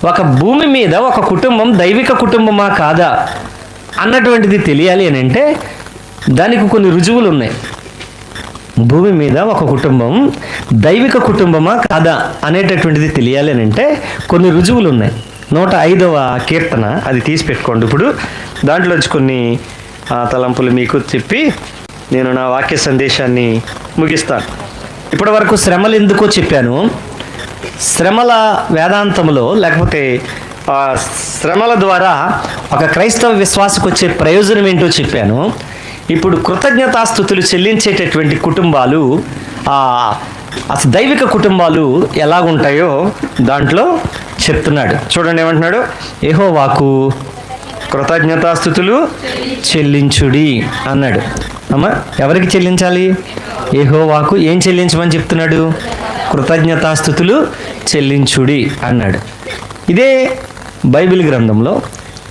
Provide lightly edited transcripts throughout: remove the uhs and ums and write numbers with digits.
ఒక భూమి మీద ఒక కుటుంబం దైవిక కుటుంబమా కాదా అన్నటువంటిది తెలియాలి అని అంటే దానికి కొన్ని రుజువులు ఉన్నాయి. భూమి మీద ఒక కుటుంబం దైవిక కుటుంబమా కాదా అనేటటువంటిది తెలియాలి అని అంటే కొన్ని రుజువులు ఉన్నాయి. 105వ కీర్తన అది తీసి పెట్టుకోండి. ఇప్పుడు దాంట్లోంచి కొన్ని తలంపులు మీకు చెప్పి నేను నా వాక్య సందేశాన్ని ముగిస్తాను. ఇప్పటి వరకు శ్రమలు ఎందుకో చెప్పాను. శ్రమల వేదాంతంలో లేకపోతే శ్రమల ద్వారా ఒక క్రైస్తవ విశ్వాసకు వచ్చే ప్రయోజనం ఏంటో చెప్పాను. ఇప్పుడు కృతజ్ఞతాస్తుతులు చెల్లించేటటువంటి కుటుంబాలు, అసలు దైవిక కుటుంబాలు ఎలాగుంటాయో దాంట్లో చెప్తున్నాడు. చూడండి ఏమంటున్నాడు, యెహోవాకు కృతజ్ఞతాస్తుతులు చెల్లించుడి అన్నాడు. అమ్మా ఎవరికి చెల్లించాలి? యెహోవాకు. ఏం చెల్లించమని చెప్తున్నాడు? కృతజ్ఞతాస్తుతులు చెల్లించుడి అన్నాడు. ఇదే బైబిల్ గ్రంథంలో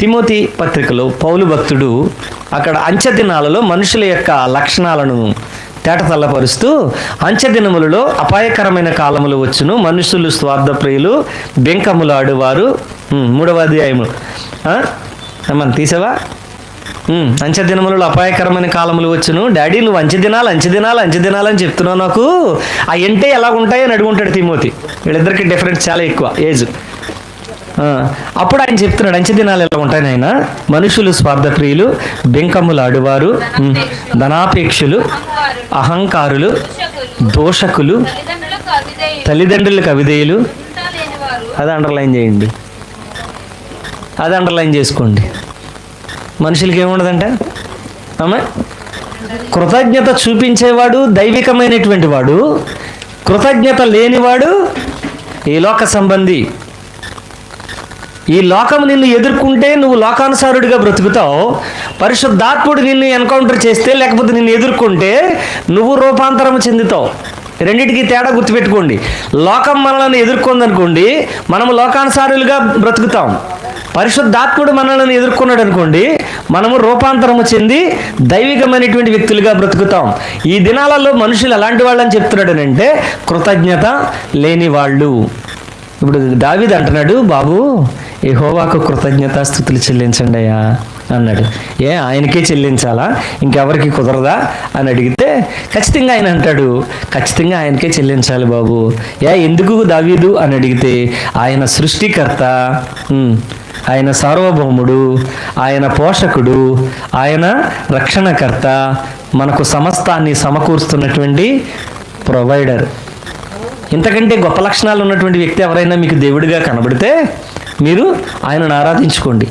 తిమోతి పత్రికలో పౌలు భక్తుడు అక్కడ అంచె దినాలలో మనుషుల యొక్క లక్షణాలను తేటతల్లపరుస్తూ, అంచె దినములలో అపాయకరమైన కాలములు వచ్చును, మనుషులు స్వార్థప్రియులు, బెంకములాడువారు. 3వ అధ్యాయము మనం తీసావా? అంచె దినములలో అపాయకరమైన కాలములు వచ్చును. డాడీ నువ్వు అంచె దినాలు అని చెప్తున్నావు నాకు, అవంటే ఎలా ఉంటాయో అని అడుగుంటాడు తిమోతి. వీళ్ళిద్దరికి డిఫరెన్స్ చాలా ఎక్కువ ఏజ్. అప్పుడు ఆయన చెప్తున్నాడు, అంచె దినాలు ఎలా ఉంటాయి నాయన, మనుషులు స్వార్థప్రియులు, బెంకములాడువారు, ధనాపేక్షులు, అహంకారులు, దోషకులు, తల్లిదండ్రులకు అవిధేయులు. అది అండర్లైన్ చేయండి, అది అండర్లైన్ చేసుకోండి. మనుషులకి ఏముండదంట అమ్మ, కృతజ్ఞత చూపించేవాడు దైవికమైనటువంటి వాడు, కృతజ్ఞత లేనివాడు ఈ లోక సంబంధి. ఈ లోకం నిన్ను ఎదుర్కొంటే నువ్వు లోకానుసారుడిగా బ్రతుకుతావు. పరిశుద్ధాత్ముడు నిన్ను ఎన్కౌంటర్ చేస్తే లేకపోతే నిన్ను ఎదుర్కొంటే నువ్వు రూపాంతరం చెందుతావు. రెండింటికి తేడా గుర్తుపెట్టుకోండి. లోకం మనల్ని ఎదుర్కొందనుకోండి, మనము లోకానుసారులుగా బ్రతుకుతాం. పరిశుద్ధాత్ముడు మనల్ని ఎదుర్కొన్నాడు అనుకోండి, మనము రూపాంతరము చెంది దైవికమైనటువంటి వ్యక్తులుగా బ్రతుకుతాం. ఈ దినాలలో మనుషులు ఎలాంటి వాళ్ళని చెప్తున్నాడు అంటే కృతజ్ఞత లేని వాళ్ళు. ఇప్పుడు దావీదు అంటున్నాడు, బాబు యెహోవాకు కృతజ్ఞతాస్తుతులు చెల్లించండి అయ్యా అన్నాడు. ఆయనకే చెల్లించాలా, ఇంకెవరికి కుదరదా అని అడిగితే ఖచ్చితంగా ఆయన అంటాడు, ఖచ్చితంగా ఆయనకే చెల్లించాలి బాబు. ఎందుకు దావీదు అని అడిగితే ఆయన సృష్టికర్త, ఆయన సార్వభౌముడు, ఆయన పోషకుడు, ఆయన రక్షణకర్త, మనకు సమస్తాన్ని సమకూరుస్తున్నటువంటి ప్రొవైడర్. ఇంతకంటే గొప్ప లక్షణాలు ఉన్నటువంటి వ్యక్తి ఎవరైనా మీకు దేవుడిగా కనబడితే మీరు ఆయనను ఆరాధించుకోండి.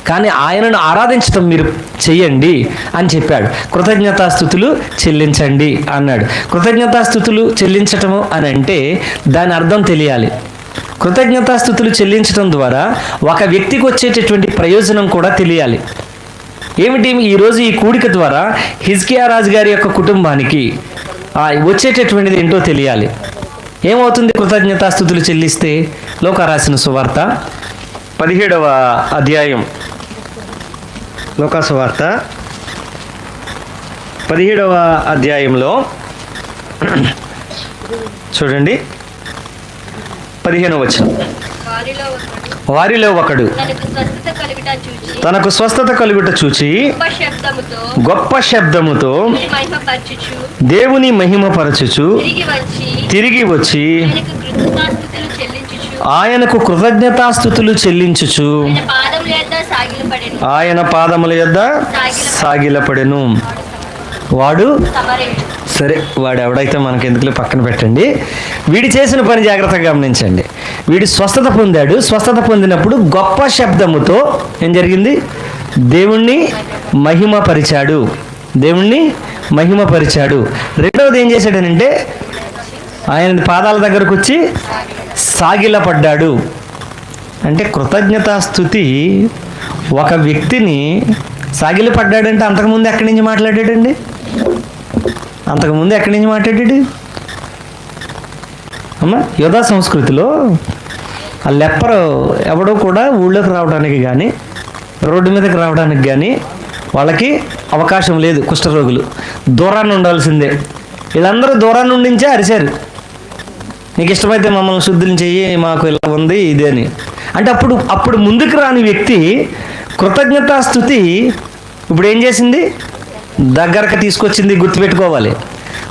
కానీ ఆయనను ఆరాధించటం మీరు చెయ్యండి అని చెప్పాడు. కృతజ్ఞతాస్తుతులు చెల్లించండి అన్నాడు. కృతజ్ఞతాస్తుతులు చెల్లించటము అని అంటే దాని అర్థం తెలియాలి. కృతజ్ఞతాస్తుతులు చెల్లించడం ద్వారా ఒక వ్యక్తికి వచ్చేటటువంటి ప్రయోజనం కూడా తెలియాలి. ఏమిటి? ఈరోజు ఈ కూడిక ద్వారా హిజ్కియా రాజు గారి యొక్క కుటుంబానికి వచ్చేటటువంటిది ఏంటో తెలియాలి. ఏమవుతుంది కృతజ్ఞతాస్తుతులు చెల్లిస్తే? లోకా రాసిన సువార్త 17వ అధ్యాయం, లోకా సువార్త 17వ అధ్యాయంలో చూడండి 15వ వచనం. వారిలో ఒకడు తనకు స్వస్థత కలుగుట చూచి గొప్ప శబ్దముతో దేవుని మహిమపరచుచు తిరిగి వచ్చి ఆయనకు కృతజ్ఞతాస్తుతులు చెల్లించుచు ఆయన పాదముల యొద్ద సాగిలపడెను. వాడు సరే, వాడు ఎవడైతే మనకెందుకులే పక్కన పెట్టండి. వీడు చేసిన పని జాగ్రత్తగా గమనించండి. వీడు స్వస్థత పొందాడు. స్వస్థత పొందినప్పుడు గొప్ప శబ్దముతో ఏం జరిగింది? దేవుణ్ణి మహిమపరిచాడు. దేవుణ్ణి మహిమపరిచాడు. రెండవది ఏం చేశాడనంటే ఆయన పాదాల దగ్గరకు వచ్చి సాగిలపడ్డాడు. అంటే కృతజ్ఞతాస్తుతి ఒక వ్యక్తిని సాగిలపడ్డాడంటే అంతకుముందు ఎక్కడి నుంచి మాట్లాడాడండి? అంతకుముందు ఎక్కడి నుంచి మాట్లాడాడు? అమ్మ, యోధా సంస్కృతిలో ఆ లెప్పరు ఎవడో కూడా ఊళ్ళోకి రావడానికి కానీ రోడ్డు మీదకి రావడానికి కానీ వాళ్ళకి అవకాశం లేదు. కుష్ఠరోగులు దూరాన్ని ఉండాల్సిందే. వీళ్ళందరూ దూరాన్ని ఉండించే అరిశారు. నీకు ఇష్టమైతే మమ్మల్ని శుద్ధులు చెయ్యి, మాకు ఇలా ఉంది ఇది అని. అంటే అప్పుడు ముందుకు రాని వ్యక్తి కృతజ్ఞతాస్తుతి ఇప్పుడు ఏం చేసింది? దగ్గరకు తీసుకొచ్చింది. గుర్తుపెట్టుకోవాలి,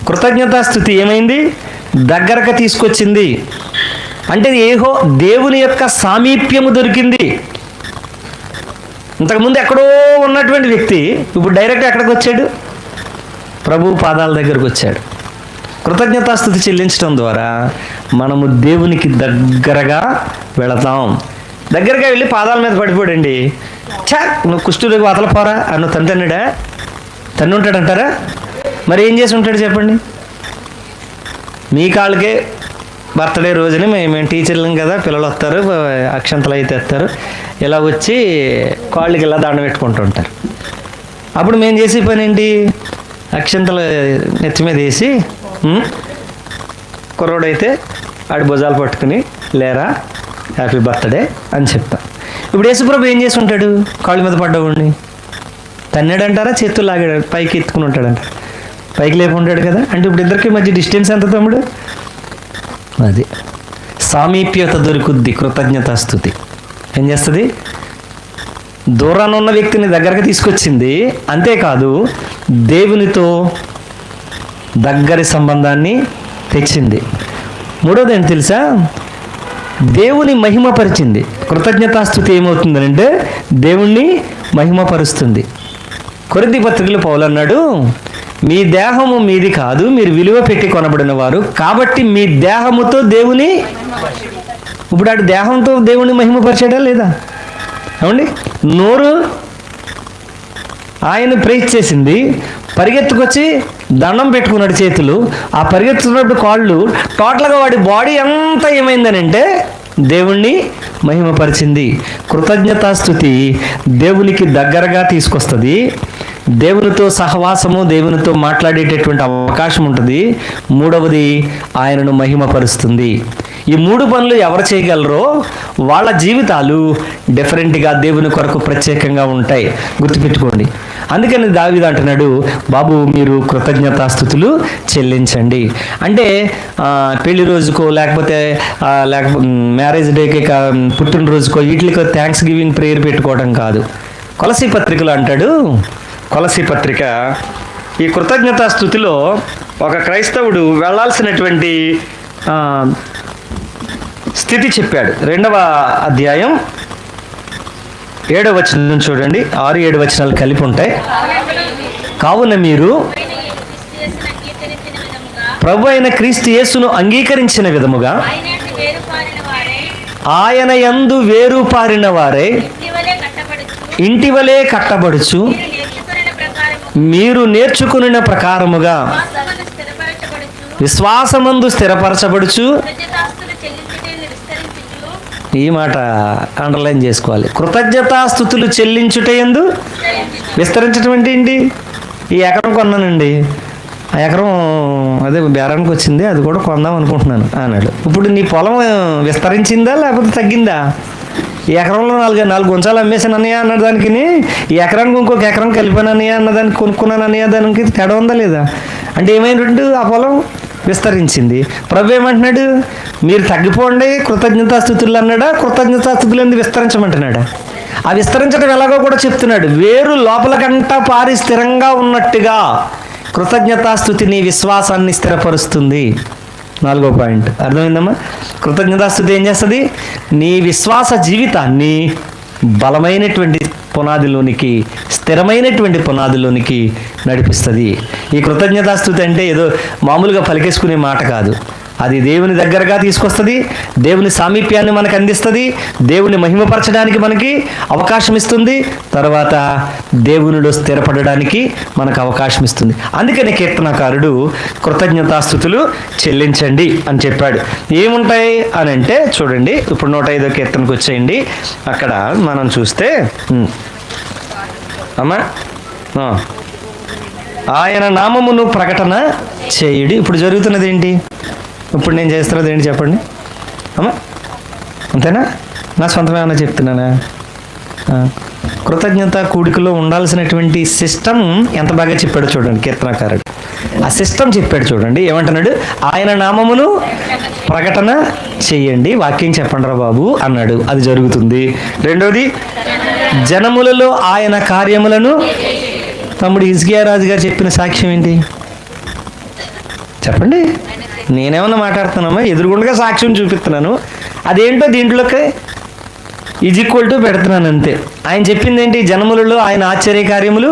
కృతజ్ఞతాస్తుతి ఏమైంది? దగ్గరకు తీసుకొచ్చింది. అంటే దేవుని యొక్క సామీప్యము దొరికింది. ఇంతకుముందు ఎక్కడో ఉన్నటువంటి వ్యక్తి ఇప్పుడు డైరెక్ట్ ఎక్కడికి వచ్చాడు? ప్రభు పాదాల దగ్గరకు వచ్చాడు. కృతజ్ఞతాస్తుతి చెల్లించడం ద్వారా మనము దేవునికి దగ్గరగా వెళతాం. దగ్గరగా వెళ్ళి పాదాల మీద పడిపోడండి, చా నువ్వు కుష్ఠరోగి వదలపోరా అన్న తండ్రిడా? తన్ను ఉంటాడంటారా? మరి ఏం చేసి ఉంటాడు చెప్పండి? మీ కాళ్ళకే బర్త్డే రోజుని మేము టీచర్లం కదా, పిల్లలు వస్తారు, అక్షంతలు అయితే ఎత్తారు, ఇలా వచ్చి కాళ్ళకి ఇలా దండం పెట్టుకుంటూ ఉంటారు. అప్పుడు మేము చేసే పని ఏంటి? అక్షంతలు నెత్తి మీద వేసి కుర్రోడైతే ఆడి భుజాలు పట్టుకుని లేరా హ్యాపీ బర్త్డే అని చెప్తాం. ఇప్పుడు యేసుప్రభు ఏం చేసి ఉంటాడు? కాళ్ళ మీద పడ్డవాడిని తన్నాడంటారా, చేతులు లాగాడు, పైకి ఎత్తుకుని ఉంటాడంట, పైకి లేపు ఉంటాడు కదా. అంటే ఇప్పుడు ఇద్దరికి మధ్య డిస్టెన్స్ ఎంత తమ్ముడు? అది సామీప్యత దొరుకుద్ది కృతజ్ఞతాస్తుతి. ఏం చేస్తుంది? దూరాన ఉన్న వ్యక్తిని దగ్గరకు తీసుకొచ్చింది. అంతేకాదు దేవునితో దగ్గరి సంబంధాన్ని తెచ్చింది. మూడోది ఏంటి తెలుసా? దేవుని మహిమపరిచింది. కృతజ్ఞతాస్తుతి ఏమవుతుందంటే దేవుణ్ణి మహిమపరుస్తుంది. కొరింథీ పత్రికలో పౌలు అన్నాడు, మీ దేహము మీది కాదు, మీరు విలువ పెట్టి కొనబడిన వారు, కాబట్టి మీ దేహముతో దేవుని. ఇప్పుడు ఆడు దేహంతో దేవుని మహిమపరిచాడా లేదా? ఏమండి? నోరు ఆయన ప్రేజ్ చేసింది, పరిగెత్తుకొచ్చి దండం పెట్టుకున్నాడు చేతులు. ఆ పరిగెత్తున్నప్పుడు కాళ్ళు, టోటల్గా వాడి బాడీ అంతా ఏమైందని అంటే దేవుణ్ణి మహిమపరిచింది. కృతజ్ఞతాస్తుతి దేవునికి దగ్గరగా తీసుకొస్తుంది. దేవునితో సహవాసము, దేవునితో మాట్లాడేటటువంటి అవకాశం ఉంటుంది. మూడవది ఆయనను మహిమపరుస్తుంది. ఈ మూడు పనులు ఎవరు చేయగలరో వాళ్ళ జీవితాలు డిఫరెంట్గా దేవుని కొరకు ప్రత్యేకంగా ఉంటాయి. గుర్తుపెట్టుకోండి. అందుకని దావీదు అంటున్నాడు, బాబు మీరు కృతజ్ఞతాస్తుతులు చెల్లించండి. అంటే పెళ్లి రోజుకో లేకపోతే మ్యారేజ్ డేకి, పుట్టినరోజుకో వీటికో థ్యాంక్స్ గివింగ్ ప్రేయర్ పెట్టుకోవడం కాదు. కొలసీ పత్రికలో అంటాడు, కొలసీ పత్రిక ఈ కృతజ్ఞతాస్తుతిలో ఒక క్రైస్తవుడు వెళ్ళాల్సినటువంటి స్థితి చెప్పాడు. 2వ అధ్యాయం 7వ వచనం చూడండి. 6-7 వచనాలు కలిపి ఉంటాయి. కావున మీరు ప్రభు అయిన క్రీస్తు యేసును అంగీకరించిన విధముగా ఆయన యందు వేరు పారిన వారే ఇంటివలే కట్టబడుచు మీరు నేర్చుకున్న ప్రకారముగా విశ్వాసమందు స్థిరపరచబడుచు. ఈ మాట అండర్లైన్ చేసుకోవాలి. కృతజ్ఞతాస్తుతులు చెల్లించుటయందు విస్తరించడం అంటే ఏంటి? ఈ ఎకరం కొన్నానండి, ఆ ఎకరం అదే బేరానికి వచ్చింది, అది కూడా కొందాం అనుకుంటున్నాను అన్నాడు. ఇప్పుడు నీ పొలం విస్తరించిందా లేకపోతే తగ్గిందా? ఈ ఎకరంలో 4 గుంచాలు అమ్మేసాను అన్నయ్య అన్నదానికి, ఈ ఎకరానికి ఇంకొక ఎకరం కలిపాను అన్నయ్య అన్నదానికి, కొనుక్కున్నాను అన్నయ్య దానికి తేడా ఉందా లేదా? అంటే ఏమైనట్టు? ఆ పొలం విస్తరించింది. ప్రభు ఏమంటున్నాడు? మీరు తగ్గిపోండి కృతజ్ఞతాస్తుతులు అన్నాడా? కృతజ్ఞతాస్తుతులు ఎందుకు విస్తరించమంటున్నాడా? ఆ విస్తరించడం ఎలాగో కూడా చెప్తున్నాడు. వేరు లోపల కంట పారి స్థిరంగా ఉన్నట్టుగా కృతజ్ఞతాస్తుతి నీ విశ్వాసాన్ని స్థిరపరుస్తుంది. 4వ పాయింట్ అర్థమైందమ్మా? కృతజ్ఞతాస్తుతి ఏం చేస్తుంది? నీ విశ్వాస జీవితాన్ని బలమైనటువంటి పునాదిలోనికి, స్థిరమైనటువంటి పునాదిలోనికి నడిపిస్తుంది. ఈ కృతజ్ఞతాస్తుతి అంటే ఏదో మామూలుగా పలికేసుకునే మాట కాదు. అది దేవుని దగ్గరగా తీసుకొస్తుంది, దేవుని సామీప్యాన్ని మనకు అందిస్తుంది, దేవుని మహిమపరచడానికి మనకి అవకాశం ఇస్తుంది, తర్వాత దేవునిలో స్థిరపడడానికి మనకు అవకాశం ఇస్తుంది. అందుకని కీర్తనకారుడు కృతజ్ఞతాస్తుతులు చెల్లించండి అని చెప్పాడు. ఏముంటాయి అని అంటే చూడండి, ఇప్పుడు 105వ కీర్తనకు వచ్చేయండి. అక్కడ మనం చూస్తే అమ్మా ఆయన నామమును ప్రకటన చేయుడి. ఇప్పుడు జరుగుతున్నది ఏంటి? ఇప్పుడు నేను చేస్తున్నది ఏంటి చెప్పండి అమ్మా? అంతేనా? నా సొంతమేమన్నా చెప్తున్నానా? కృతజ్ఞత కూడికలో ఉండాల్సినటువంటి సిస్టమ్ ఎంత బాగా చెప్పాడు చూడండి కీర్తనకారుడు. ఆ సిస్టమ్ చెప్పాడు చూడండి. ఏమంటున్నాడు? ఆయన నామమును ప్రకటన చెయ్యండి, వాక్యం చెప్పండి రా బాబు అన్నాడు. అది జరుగుతుంది. రెండోది, జనములలో ఆయన కార్యములను. తమ్ముడు హిజ్కియా రాజు గారు చెప్పిన సాక్ష్యం ఏంటి చెప్పండి? నేనేమన్నా మాట్లాడుతున్నామా? ఎదురుగుండగా సాక్ష్యం చూపిస్తున్నాను. అదేంటో దీంట్లోకి ఈజ్ పెడుతున్నాను అంతే. ఆయన చెప్పింది ఏంటి? జనములలో ఆయన ఆశ్చర్య కార్యములు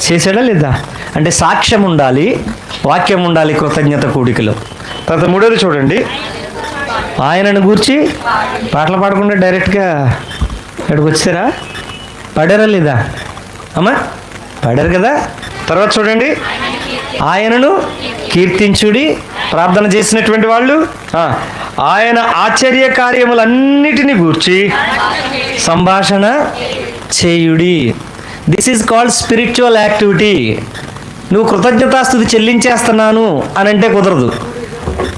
చేశాడా లేదా అంటే సాక్ష్యం ఉండాలి, వాక్యం ఉండాలి కృతజ్ఞత కూడికలో. తర్వాత మూడోది చూడండి, ఆయనను గూర్చి పాటలు పాడకుండా డైరెక్ట్గా ఇక్కడికి వచ్చారా? పాడారా లేదా అమ్మా? పాడారు కదా. తర్వాత చూడండి, ఆయనను కీర్తించుడి, ప్రార్థన చేసినటువంటి వాళ్ళు ఆయన ఆశ్చర్య కార్యములన్నిటిని గూర్చి సంభాషణ చేయుడి. This is called spiritual activity. నువ్వు కృతజ్ఞతాస్తుతి చెల్లించేస్తున్నాను అని అంటే కుదరదు,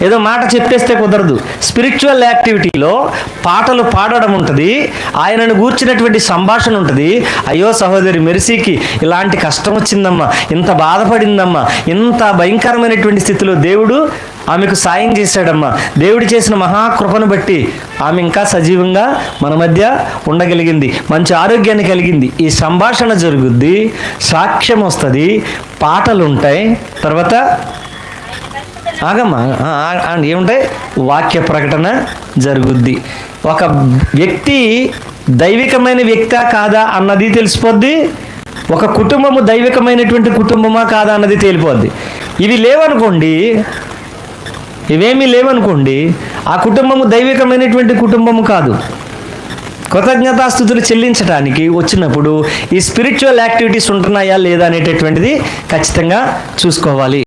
ఏదో మాట చెప్పేస్తే కుదరదు. స్పిరిచువల్ యాక్టివిటీలో పాటలు పాడడం ఉంటుంది, ఆయనను గూర్చినటువంటి సంభాషణ ఉంటుంది. అయ్యో సహోదరి మెర్సీకి ఇలాంటి కష్టం వచ్చిందమ్మా, ఇంత బాధపడిందమ్మా, ఇంత భయంకరమైనటువంటి స్థితిలో దేవుడు ఆమెకు సాయం చేశాడమ్మా, దేవుడు చేసిన మహాకృపను బట్టి ఆమె ఇంకా సజీవంగా మన మధ్య ఉండగలిగింది, మంచి ఆరోగ్యాన్ని కలిగింది. ఈ సంభాషణ జరుగుద్ది, సాక్ష్యం వస్తుంది, పాటలు ఉంటాయి. తర్వాత ఆగమ్మా ఏముంటాయి? వాక్య ప్రకటన జరుగుద్ది. ఒక వ్యక్తి దైవికమైన వ్యక్తా కాదా అన్నది తెలిసిపోద్ది, ఒక కుటుంబము దైవికమైనటువంటి కుటుంబమా కాదా అన్నది తేలిపోద్ది. ఇవి లేవనుకోండి, ఇవేమీ లేవనుకోండి, ఆ కుటుంబము దైవికమైనటువంటి కుటుంబము కాదు. కృతజ్ఞతాస్తుతులు చెల్లించడానికి వచ్చినప్పుడు ఈ స్పిరిచువల్ యాక్టివిటీస్ ఉంటున్నాయా లేదా అనేటటువంటిది ఖచ్చితంగా చూసుకోవాలి.